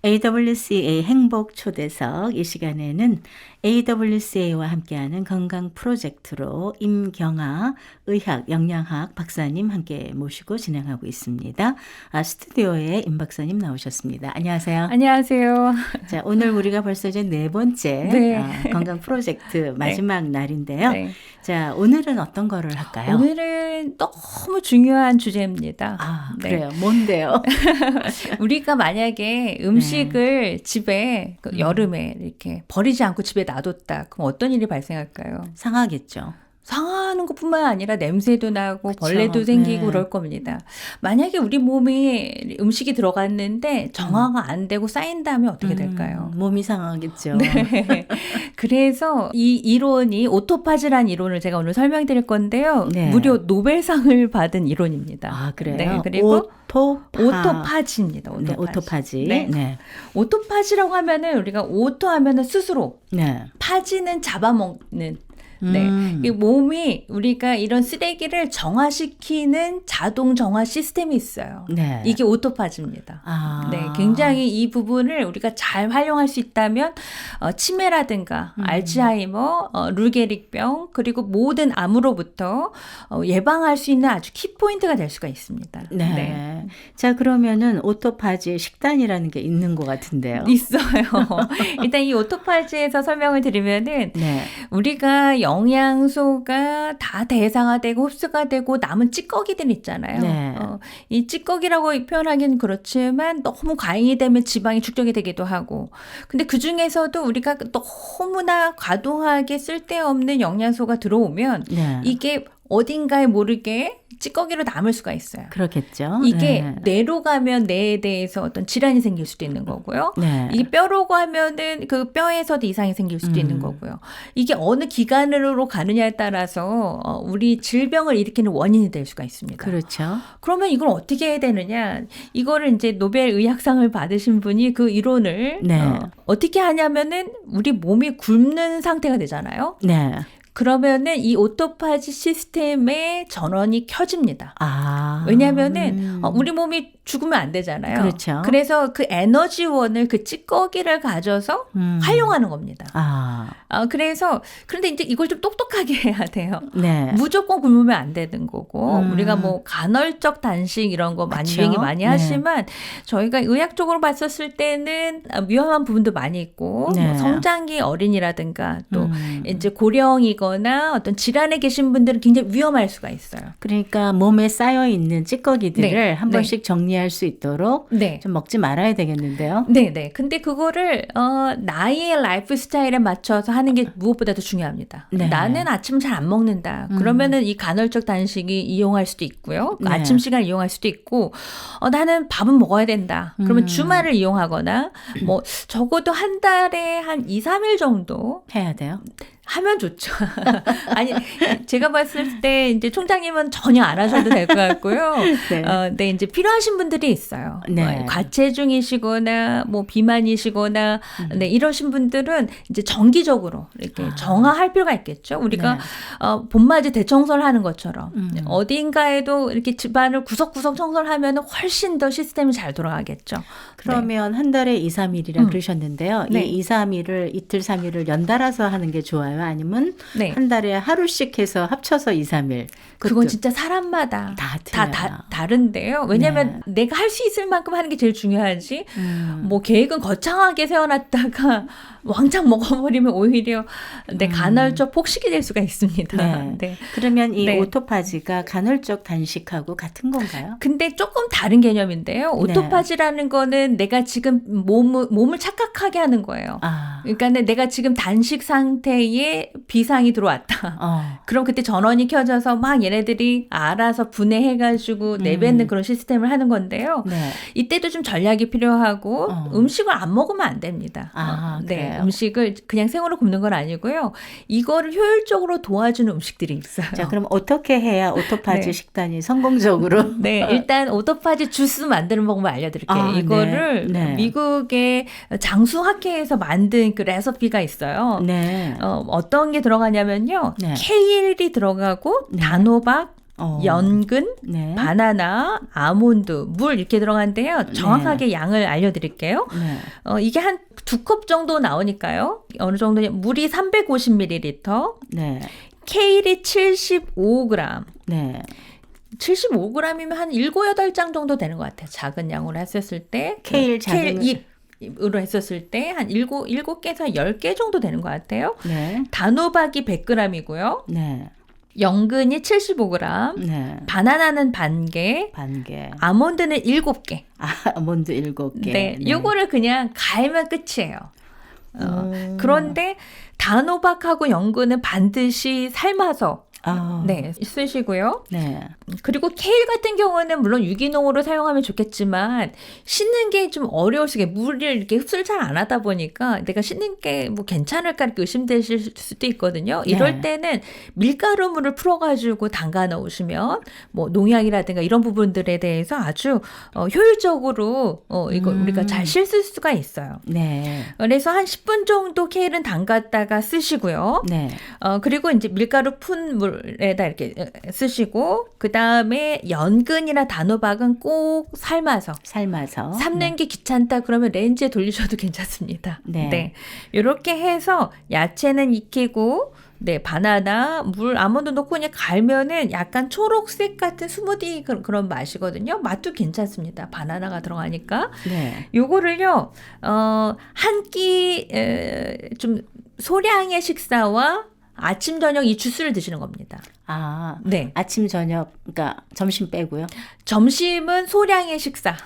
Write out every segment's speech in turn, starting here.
AWCA 행복 초대석 이 시간에는 AWCA와 함께하는 건강 프로젝트로 임경아 의학 영양학 박사님 함께 모시고 진행하고 있습니다. 스튜디오에 임 박사님 나오셨습니다. 안녕하세요. 안녕하세요. 자, 오늘 우리가 벌써 이제 네 번째 네. 건강 프로젝트 마지막 날인데요. 네. 자, 오늘은 어떤 거를 할까요? 오늘은 너무 중요한 주제입니다. 네. 그래요. 뭔데요? 우리가 만약에 음식을 집에 여름에 이렇게 버리지 않고 집에 놔뒀다. 그럼 어떤 일이 발생할까요? 상하겠죠. 상하는 것뿐만 아니라 냄새도 나고 그쵸. 벌레도 생기고 네. 그럴 겁니다. 만약에 우리 몸에 음식이 들어갔는데 정화가 안 되고 쌓인다면 어떻게 될까요? 몸이 상하겠죠. 네. 그래서 이 이론이 오토파지라는 이론을 제가 오늘 설명드릴 건데요. 네. 무려 노벨상을 받은 이론입니다. 아, 그래요? 네, 그리고 오토파지입니다. 오토파지입니다. 네, 오토파지. 네. 네. 오토파지라고 하면은 우리가 오토 하면은 스스로, 네. 파지는 잡아먹는. 네. 이 몸이 우리가 이런 쓰레기를 정화시키는 자동 정화 시스템이 있어요. 네. 이게 오토파지입니다. 네, 굉장히 이 부분을 우리가 잘 활용할 수 있다면 치매라든가 알츠하이머, 루게릭병 그리고 모든 암으로부터 예방할 수 있는 아주 키포인트가 될 수가 있습니다. 네. 네. 자, 그러면은 오토파지 식단이라는 게 있는 것 같은데요. 있어요. 일단 이 오토파지에서 설명을 드리면은 네. 우리가 영양소가 다 대사화되고 흡수가 되고 남은 찌꺼기들 있잖아요. 네. 이 찌꺼기라고 표현하기는 그렇지만 너무 과잉이 되면 지방이 축적이 되기도 하고 근데 그중에서도 우리가 너무나 과도하게 쓸데없는 영양소가 들어오면 네. 이게 어딘가에 모르게 찌꺼기로 남을 수가 있어요. 그렇겠죠. 이게 네. 뇌로 가면 뇌에 대해서 어떤 질환이 생길 수도 있는 거고요. 네. 이게 뼈로 가면은 그 뼈에서도 이상이 생길 수도 있는 거고요. 이게 어느 기관으로 가느냐에 따라서 우리 질병을 일으키는 원인이 될 수가 있습니다. 그렇죠. 그러면 이걸 어떻게 해야 되느냐? 이거를 이제 노벨 의학상을 받으신 분이 그 이론을 네. 어떻게 하냐면은 우리 몸이 굶는 상태가 되잖아요. 네. 그러면은 이 오토파지 시스템의 전원이 켜집니다. 왜냐하면은 우리 몸이 죽으면 안 되잖아요. 그렇죠. 그래서 그 에너지원을 그 찌꺼기를 가져서 활용하는 겁니다. 그래서 그런데 이제 이걸 좀 똑똑하게 해야 돼요. 네. 무조건 굶으면 안 되는 거고 우리가 뭐 간헐적 단식 이런 거 많이 그쵸? 얘기 많이 네. 하지만 저희가 의학적으로 봤었을 때는 위험한 부분도 많이 있고 네. 뭐 성장기 어린이라든가 또 이제 고령이거나 어떤 질환에 계신 분들은 굉장히 위험할 수가 있어요. 그러니까 몸에 쌓여 있는 찌꺼기들을 네. 한 번씩 정리할 수 있도록 네. 좀 먹지 말아야 되겠는데요. 네. 근데 그거를 나의 라이프 스타일에 맞춰서 하는 게 무엇보다도 중요합니다. 네. 나는 아침 잘 안 먹는다. 그러면은 이 간헐적 단식이 이용할 수도 있고요. 네. 아침 시간 이용할 수도 있고 나는 밥은 먹어야 된다. 그러면 주말을 이용하거나 뭐 적어도 한 달에 한 2, 3일 정도 해야 돼요. 하면 좋죠. 아니, 제가 봤을 때 이제 총장님은 전혀 안 하셔도 될 것 같고요. 네. 네, 이제 필요하신 분들이 있어요. 네. 과체중이시거나 뭐 비만이시거나 네, 이러신 분들은 이제 정기적으로 이렇게 정화할 필요가 있겠죠. 우리가 네. 봄맞이 대청소를 하는 것처럼 어딘가에도 이렇게 집안을 구석구석 청소를 하면 훨씬 더 시스템이 잘 돌아가겠죠. 그러면 한 달에 2, 3일이라 그러셨는데요. 네. 이 2, 3일을 이틀, 3일을 연달아서 하는 게 좋아요? 아니면 네. 한 달에 하루씩 해서 합쳐서 2, 3일? 그건 진짜 사람마다 다 틀려요. 다른데요. 왜냐하면 내가 할 수 있을 만큼 하는 게 제일 중요하지. 뭐 계획은 거창하게 세워놨다가 왕창 먹어버리면 오히려 간헐적 폭식이 될 수가 있습니다. 네. 네. 그러면 이 네. 오토파지가 간헐적 단식하고 같은 건가요? 근데 조금 다른 개념인데요. 오토파지라는 거는 내가 지금 몸을 착각하게 하는 거예요. 그러니까 내가 지금 단식 상태에 비상이 들어왔다. 그럼 그때 전원이 켜져서 막 얘네들이 알아서 분해해가지고 내뱉는 그런 시스템을 하는 건데요. 네. 이때도 좀 전략이 필요하고 음식을 안 먹으면 안 됩니다. 그래요? 네, 음식을 그냥 생으로 굽는 건 아니고요. 이거를 효율적으로 도와주는 음식들이 있어요. 자, 그럼 어떻게 해야 오토파지 네. 식단이 성공적으로? 네, 일단 오토파지 주스 만드는 방법 알려드릴게요. 이거를 네. 미국의 장수학회에서 만든 그 레시피가 있어요. 네. 어떤 게 들어가냐면요. 네. 케일이 들어가고 단호박, 연근, 네. 바나나, 아몬드, 물 이렇게 들어가는데요. 정확하게 네. 양을 알려드릴게요. 네. 이게 한 2컵 정도 나오니까요. 어느 정도냐? 물이 350ml, 네. 케일이 75g. 네. 75g이면 한 7, 8장 정도 되는 것 같아요. 작은 양으로 했었을 때. 케일 작은 잎으로 했었을 때 한 7개에서 10개 정도 되는 것 같아요. 네. 단호박이 100g이고요. 네. 연근이 75g. 네. 바나나는 반개. 반개. 아몬드는 7개. 아몬드 7개. 네. 요거를 그냥 갈면 끝이에요. 그런데 단호박하고 연근은 반드시 삶아서 네, 쓰시고요. 네. 그리고 케일 같은 경우는 물론 유기농으로 사용하면 좋겠지만 씻는 게 좀 어려우시게 물을 이렇게 흡수를 잘 안 하다 보니까 내가 씻는 게 뭐 괜찮을까 이렇게 의심되실 수도 있거든요. 이럴 네. 때는 밀가루물을 풀어가지고 담가 놓으시면 뭐 농약이라든가 이런 부분들에 대해서 아주 효율적으로 이거 우리가 잘 씻을 수가 있어요. 네. 그래서 한 10분 정도 케일은 담갔다가 쓰시고요. 네. 그리고 이제 밀가루 푼 물에다 이렇게 쓰시고 그 다음에 연근이나 단호박은 꼭 삶아서 삶는 게 귀찮다 그러면 레인지에 돌리셔도 괜찮습니다. 네. 네. 이렇게 해서 야채는 익히고 네, 바나나, 물, 아몬드 넣고 그냥 갈면은 약간 초록색 같은 스무디 그런 맛이거든요. 맛도 괜찮습니다. 바나나가 들어가니까. 네. 요거를요, 한 끼, 좀 소량의 식사와 아침, 저녁 이 주스를 드시는 겁니다. 네. 아침, 저녁, 그러니까 점심 빼고요? 점심은 소량의 식사.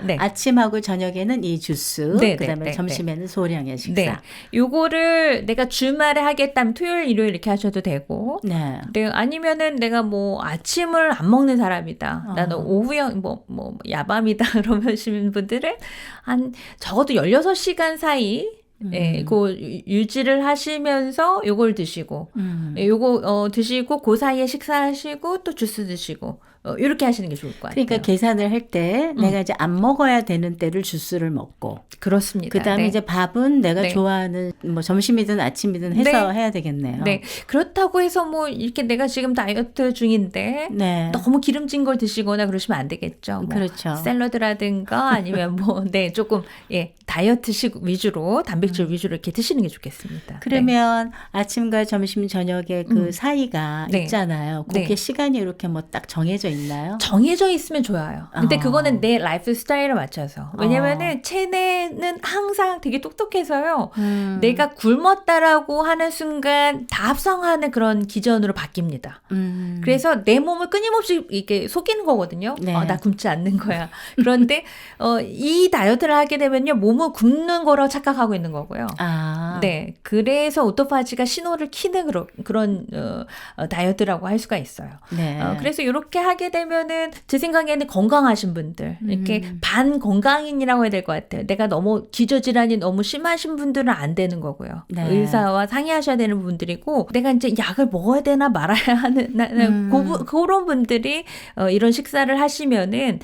네. 아침하고 저녁에는 이 주스, 네, 그다음에 네, 점심에는 네. 소량의 식사. 네. 요거를 내가 주말에 하겠다면 토요일, 일요일 이렇게 하셔도 되고. 네. 네. 아니면은 내가 뭐 아침을 안 먹는 사람이다. 나는 오후에 뭐 야밤이다. 그러시는 분들은 한 적어도 16시간 사이 네, 그 유지를 하시면서 요걸 드시고, 요거 드시고 그 사이에 식사하시고 또 주스 드시고 이렇게 하시는 게 좋을 것 같아요. 그러니까 계산을 할 때 내가 이제 안 먹어야 되는 때를 주스를 먹고, 그렇습니다. 그다음에 네. 이제 밥은 내가 네. 좋아하는 뭐 점심이든 아침이든 해서 해야 되겠네요. 네, 그렇다고 해서 뭐 이렇게 내가 지금 다이어트 중인데 네. 너무 기름진 걸 드시거나 그러시면 안 되겠죠. 뭐 그렇죠. 샐러드라든가 아니면 뭐 네, 조금 다이어트식 위주로 단백질 위주로 이렇게 드시는 게 좋겠습니다. 그러면 아침과 점심 저녁에 그 사이가 있잖아요. 그게 시간이 이렇게 뭐 딱 정해져 있나요? 정해져 있으면 좋아요. 근데 그거는 내 라이프 스타일에 맞춰서. 왜냐면은 체내는 항상 되게 똑똑해서요. 내가 굶었다라고 하는 순간 다 합성하는 그런 기전으로 바뀝니다. 그래서 내 몸을 끊임없이 이렇게 속이는 거거든요. 네. 나 굶지 않는 거야. 그런데 이 다이어트를 하게 되면요. 몸을 굶는 거라고 착각하고 있는 거고요. 네. 그래서 오토파지가 신호를 키는 그런 다이어트라고 할 수가 있어요. 네. 그래서 이렇게 하게 되면은 제 생각에는 건강하신 분들 이렇게 반건강인이라고 해야 될 것 같아요. 내가 너무 기저질환이 너무 심하신 분들은 안 되는 거고요. 네. 의사와 상의하셔야 되는 분들이고 내가 이제 약을 먹어야 되나 말아야 하는 그런 분들이 이런 식사를 하시면은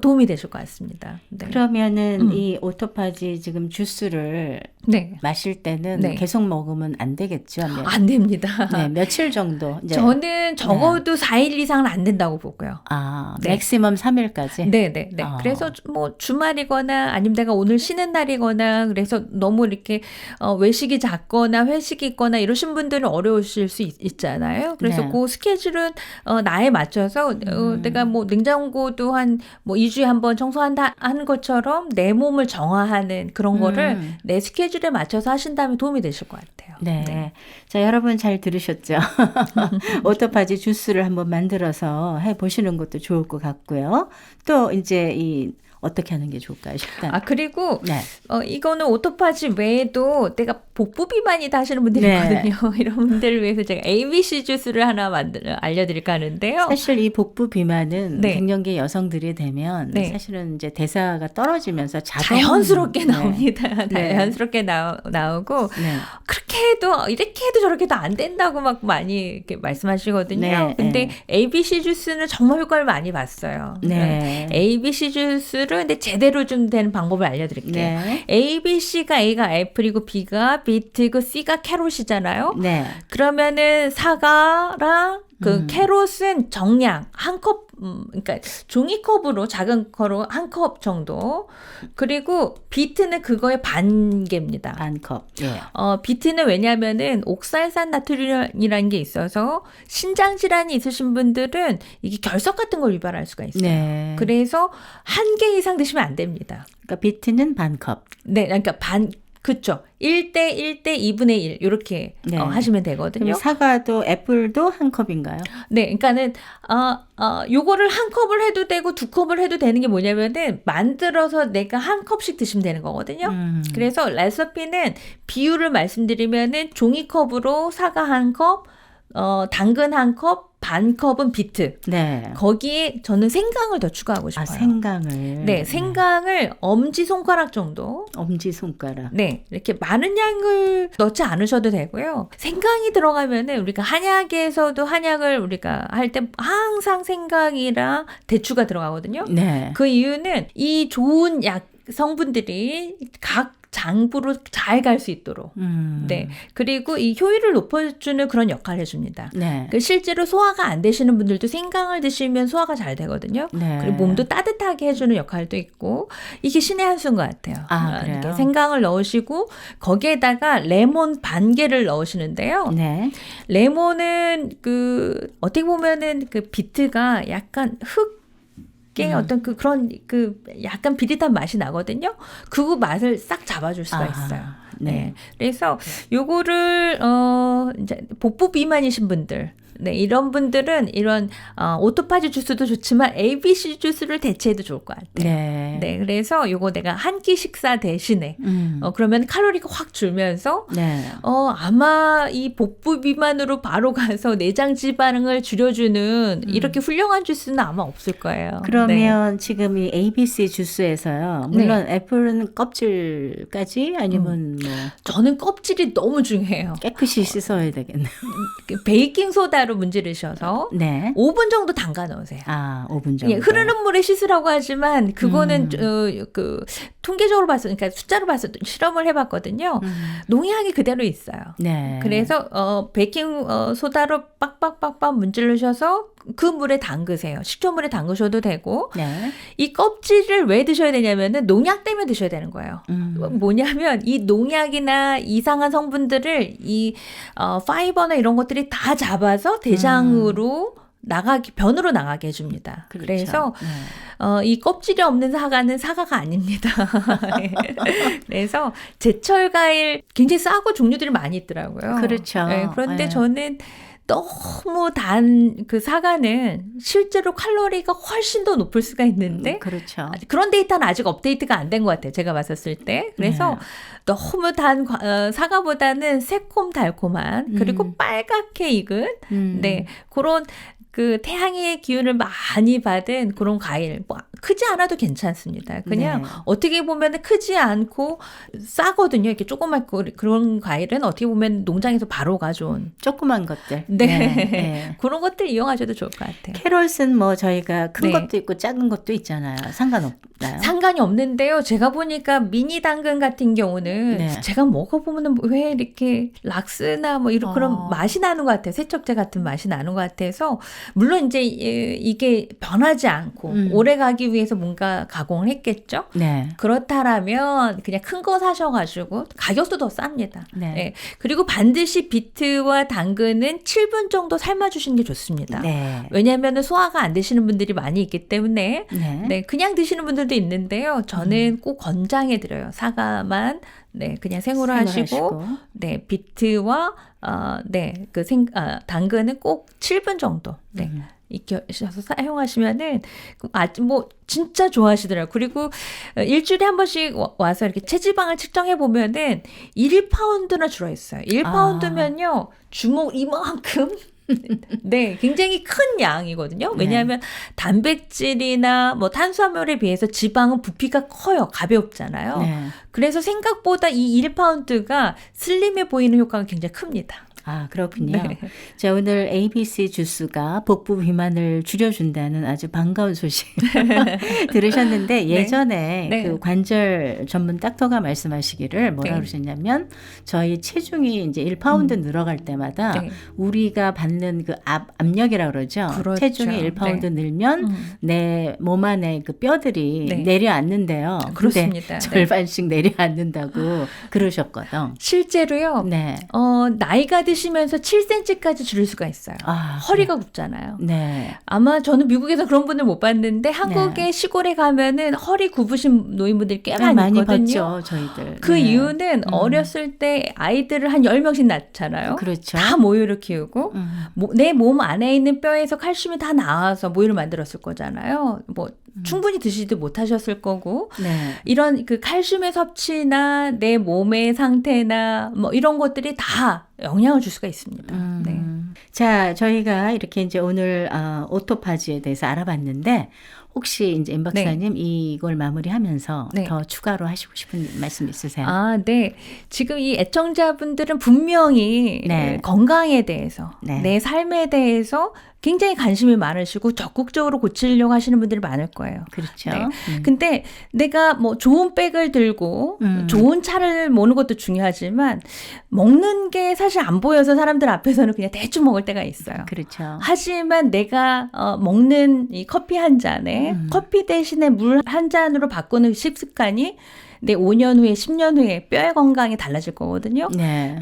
도움이 되실 것 같습니다. 네. 그러면은 이 오토파지 지금 주스를 마실 때는 계속 먹으면 안 되겠죠? 안 됩니다. 네, 며칠 정도? 이제. 저는 적어도 4일 이상은 안 된다고 보고요. 맥시멈 3일까지? 네. 그래서 뭐 주말이거나 아니면 내가 오늘 쉬는 날이거나 그래서 너무 이렇게 외식이 작거나 회식이 있거나 이러신 분들은 어려우실 수 있잖아요. 그래서 그 스케줄은 나에 맞춰서 내가 뭐 냉장고도 한 뭐 2주에 한 번 청소한다 하는 것처럼 내 몸을 정화하는 그런 거를 내 스케줄에 맞춰서 하신다면 도움이 되실 것 같아요. 네. 자, 여러분 잘 들으셨죠? 오토파지 주스를 한번 만들어서 해보시는 것도 좋을 것 같고요. 또 이제 어떻게 하는 게 좋을까요? 식단. 그리고 이거는 오토파지 외에도 내가 복부 비만이다 하시는 분들이 있거든요. 이런 분들을 위해서 제가 ABC 주스를 하나 알려드릴까 하는데요. 사실 이 복부 비만은 갱년기 여성들이 되면 사실은 이제 대사가 떨어지면서 자연스럽게 나옵니다. 자연스럽게 나오고 그렇게 해도 이렇게 해도 저렇게 해도 안 된다고 막 많이 이렇게 말씀하시거든요. 근데 ABC 주스는 정말 효과를 많이 봤어요. ABC 주스를 근데 제대로 좀 되는 방법을 알려드릴게요. ABC가 A가 애플이고 B가 비트고 C가 캐롯이잖아요. 그러면은 사과랑 그 캐롯은 정량 한 컵, 그러니까 종이컵으로 작은 거로 한 컵 정도. 그리고 비트는 그거의 반 개입니다. 반 컵. 예. 비트는 왜냐하면은 옥살산 나트륨이라는 게 있어서 신장 질환이 있으신 분들은 이게 결석 같은 걸 유발할 수가 있어요. 네. 그래서 한 개 이상 드시면 안 됩니다. 그러니까 비트는 반 컵. 네, 그러니까 그쵸. 1대 1대 2분의 1 이렇게 네. 하시면 되거든요. 그럼 사과도 애플도 한 컵인가요? 네, 그러니까는 요거를 한 컵을 해도 되고 두 컵을 해도 되는 게 뭐냐면은 만들어서 내가 한 컵씩 드시면 되는 거거든요. 그래서 레시피는 비율을 말씀드리면은 종이컵으로 사과 한 컵, 당근 한 컵, 반 컵은 비트. 네. 거기에 저는 생강을 더 추가하고 싶어요. 생강을. 네, 생강을 엄지손가락 정도. 엄지손가락. 네, 이렇게 많은 양을 넣지 않으셔도 되고요. 생강이 들어가면은 우리가 한약에서도 한약을 우리가 할 때 항상 생강이랑 대추가 들어가거든요. 네. 그 이유는 이 좋은 약 성분들이 각 장부로 잘 갈 수 있도록. 네. 그리고 이 효율을 높여주는 그런 역할을 해줍니다. 네. 실제로 소화가 안 되시는 분들도 생강을 드시면 소화가 잘 되거든요. 네. 그리고 몸도 따뜻하게 해주는 역할도 있고 이게 신의 한 수인 것 같아요. 그래요? 이렇게 생강을 넣으시고 거기에다가 레몬 반 개를 넣으시는데요. 네. 레몬은 어떻게 보면은 그 비트가 약간 어떤 그런 약간 비릿한 맛이 나거든요. 그 맛을 싹 잡아줄 수가 있어요. 네. 그래서 요거를 이제 복부 비만이신 분들, 네, 이런 분들은 이런 오토파지 주스도 좋지만 ABC 주스를 대체해도 좋을 것 같아요. 네. 네, 그래서 요거 내가 한 끼 식사 대신에 그러면 칼로리가 확 줄면서 네. 아마 이 복부 비만으로 바로 가서 내장 지방을 줄여주는 이렇게 훌륭한 주스는 아마 없을 거예요. 그러면 지금 이 ABC 주스에서요. 물론 애플은 껍질까지 아니면 뭐 저는 껍질이 너무 중요해요. 깨끗이 씻어야 되겠네요. 베이킹 소다로 문지르셔서 네. 5분 정도 담가 넣으세요. 5분 정도. 예, 흐르는 물에 씻으라고 하지만 그거는 통계적으로 봤을 그러니까 숫자로 봤을 때 실험을 해봤거든요. 농약이 그대로 있어요. 네. 그래서 베이킹 소다로 빡빡빡빡 문지르셔서 그 물에 담그세요. 식초물에 담그셔도 되고. 네. 이 껍질을 왜 드셔야 되냐면은 농약 때문에 드셔야 되는 거예요. 뭐냐면 이 농약이나 이상한 성분들을 이 파이버나 이런 것들이 다 잡아서 대장으로 변으로 나가게 해줍니다. 그렇죠. 그래서 이 껍질이 없는 사과는 사과가 아닙니다. 네. 그래서 제철 과일 굉장히 싸고 종류들이 많이 있더라고요. 그렇죠. 네, 그런데 저는 너무 단 그 사과는 실제로 칼로리가 훨씬 더 높을 수가 있는데 그렇죠. 그런 데이터는 아직 업데이트가 안 된 것 같아요. 제가 봤었을 때. 그래서 너무 단 사과보다는 새콤달콤한 그리고 빨갛게 익은 네, 그런 태양의 기운을 많이 받은 그런 과일, 뭐 크지 않아도 괜찮습니다. 그냥 어떻게 보면 크지 않고 싸거든요. 이렇게 조그만 그런 과일은 어떻게 보면 농장에서 바로 가져온 조그만 것들. 네. 그런 것들 이용하셔도 좋을 것 같아요. 캐럿은 뭐 저희가 큰 것도 있고 작은 것도 있잖아요. 상관없나요? 상관이 없는데요. 제가 보니까 미니 당근 같은 경우는 제가 먹어보면 왜 이렇게 락스나 뭐 이런 그런 맛이 나는 것 같아요. 세척제 같은 맛이 나는 것 같아서 물론 이제 이게 변하지 않고 오래 가기 위해서 뭔가 가공을 했겠죠. 네. 그렇다라면 그냥 큰 거 사셔가지고 가격도 더 쌉니다. 네. 네. 그리고 반드시 비트와 당근은 7분 정도 삶아주시는 게 좋습니다. 네. 왜냐하면 소화가 안 되시는 분들이 많이 있기 때문에 네. 그냥 드시는 분들도 있는데요. 저는 꼭 권장해드려요. 사과만 그냥 생으로 하시고 비트와 당근은 꼭 7분 정도 익혀서 사용하시면은 뭐 진짜 좋아하시더라고요. 그리고 일주일에 한 번씩 와서 이렇게 체지방을 측정해 보면은 1파운드나 줄어 있어요. 1파운드면요 주먹 이만큼. 네, 굉장히 큰 양이거든요. 왜냐하면 단백질이나 뭐 탄수화물에 비해서 지방은 부피가 커요. 가볍잖아요. 그래서 생각보다 이 1파운드가 슬림해 보이는 효과가 굉장히 큽니다. 아, 그렇군요. 네. 자, 오늘 ABC 주스가 복부 비만을 줄여준다는 아주 반가운 소식 들으셨는데 예전에 네. 그 관절 전문 닥터가 말씀하시기를 뭐라 네. 그러셨냐면 저희 체중이 이제 1파운드 늘어갈 때마다 네. 우리가 받는 그 압력이라고 그러죠. 그렇죠. 체중이 1파운드 늘면 내 몸 안에 그 뼈들이 네. 내려앉는데요. 그렇습니다. 절반씩 내려앉는다고 그러셨거든. 실제로요. 네. 나이가 드시면서 7cm까지 줄일 수가 있어요. 허리가 굽잖아요. 네. 아마 저는 미국에서 그런 분들 못 봤는데 한국의 시골에 가면은 허리 굽으신 노인분들이 꽤 많이 있거든요. 봤죠, 저희들. 그 이유는 어렸을 때 아이들을 한 10명씩 낳잖아요. 그렇죠. 다 모유를 키우고 내 몸 안에 있는 뼈에서 칼슘이 다 나와서 모유를 만들었을 거잖아요. 뭐 충분히 드시지도 못하셨을 거고 이런 그 칼슘의 섭취나 내 몸의 상태나 뭐 이런 것들이 다 영향을 줄 수가 있습니다. 네. 자, 저희가 이렇게 이제 오늘 오토파지에 대해서 알아봤는데 혹시 이제 임 박사님 이걸 마무리하면서 더 추가로 하시고 싶은 말씀 있으세요? 네. 지금 이 애청자분들은 분명히 건강에 대해서 내 삶에 대해서 굉장히 관심이 많으시고 적극적으로 고치려고 하시는 분들이 많을 거예요. 그렇죠. 근데 내가 뭐 좋은 백을 들고 좋은 차를 모는 것도 중요하지만 먹는 게 사실 안 보여서 사람들 앞에서는 그냥 대충 먹을 때가 있어요. 그렇죠. 하지만 내가 먹는 이 커피 한 잔에 커피 대신에 물 한 잔으로 바꾸는 식습관이 내 5년 후에 10년 후에 뼈의 건강이 달라질 거거든요.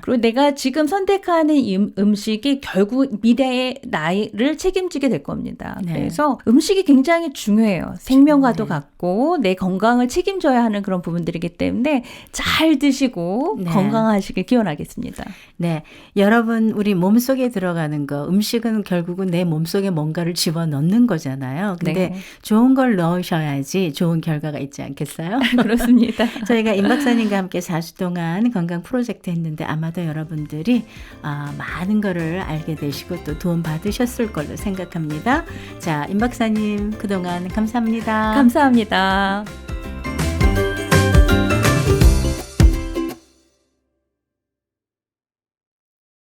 그리고 내가 지금 선택하는 음식이 결국 미래의 나이를 책임지게 될 겁니다. 그래서 음식이 굉장히 중요해요. 생명과도 같고 내 건강을 책임져야 하는 그런 부분들이기 때문에 잘 드시고 건강하시길 기원하겠습니다. 네, 여러분 우리 몸속에 들어가는 거 음식은 결국은 내 몸속에 뭔가를 집어넣는 거잖아요. 근데 좋은 걸 넣으셔야지 좋은 결과가 있지 않겠어요? 그렇습니다. 저희가 임 박사님과 함께 4주 동안 건강 프로젝트 했는데 아마도 여러분들이 많은 거를 알게 되시고 또 도움 받으셨을 걸로 생각합니다. 자, 임 박사님 그동안 감사합니다. 감사합니다.